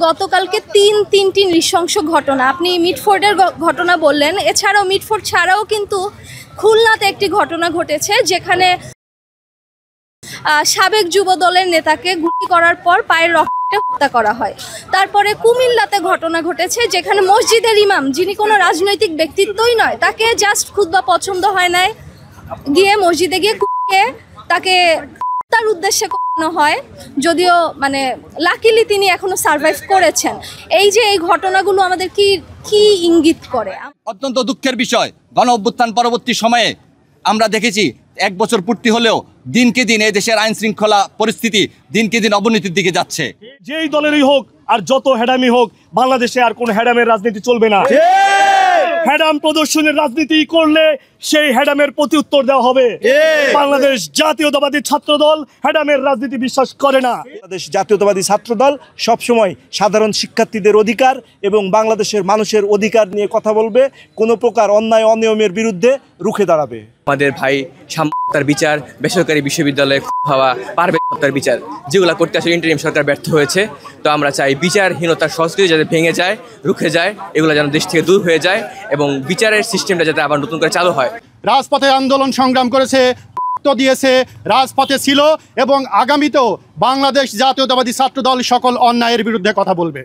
গতকালকে তিনটি নৃশংস ঘটনা, আপনি মিটফোর্ডের ঘটনা বললেন, এছাড়াও মিটফোর্ড ছাড়াও কিন্তু খুলনাতে একটি ঘটনা ঘটেছে, যেখানে সাবেক যুব দলের নেতাকে গুলি করার পর পায়ের রক্তে হত্যা করা হয়। তারপরে কুমিল্লাতে ঘটনা ঘটেছে, যেখানে মসজিদের ইমাম, যিনি কোনো রাজনৈতিক ব্যক্তিত্বই নয়, তাকে জাস্ট খুতবা পছন্দ হয় নাই, গিয়ে মসজিদে গিয়ে তাকে তার উদ্দেশ্যে করানো হয়, যদিও মানে লাকিলি তিনি এখনো সার্ভাইভ করেছেন। এই যে এই ঘটনাগুলো আমাদের কি ইঙ্গিত করে? অত্যন্ত দুঃখের বিষয়, গণ অভ্যুত্থান পরবর্তী সময়ে আমরা দেখেছি 1 বছর পূর্তি হলেও দিনকে দিন এই দেশের আইন শৃঙ্খলা পরিস্থিতি দিনকে দিন অবনতির দিকে যাচ্ছে। যেই দলেরই হোক আর যত হেডামি হোক, বাংলাদেশে আর কোনো হেডামের রাজনীতি চলবে না। হেডাম প্রদর্শনের রাজনীতি করলে সেই হেডামের প্রতি উত্তর দেওয়া হবে। বাংলাদেশ জাতীয়তাবাদী ছাত্র দল হেডামের রাজনীতি বিশ্বাস করে না। বাংলাদেশ জাতীয়তাবাদী ছাত্র দল সবসময় সাধারণ শিক্ষার্থীদের অধিকার এবং বাংলাদেশের মানুষের অধিকার নিয়ে কথা বলবে, কোনো প্রকার অন্যায় অনিয়মের বিরুদ্ধে রুখে দাঁড়াবে। আমাদের ভাই হত্যার বিচার, বেসরকারি বিশ্ববিদ্যালয়ে হওয়া পারভেজ হত্যার বিচার, যেগুলো করতে আসলে ইন্টারিম সরকার ব্যর্থ হয়েছে। তো আমরা চাই বিচারহীনতার সংস্কৃতি যাতে ভেঙে যায়, রুখে যায়, এগুলো যেন দেশ থেকে দূর হয়ে যায় এবং বিচারের সিস্টেমটা যাতে আবার নতুন করে চালু হয়। রাজপথে আন্দোলন সংগ্রাম করেছে, রক্ত দিয়েছে, রাজপথে ছিল এবং আগামীতেও বাংলাদেশ জাতীয়তাবাদী ছাত্র দল সকল অন্যায়ের বিরুদ্ধে কথা বলবে।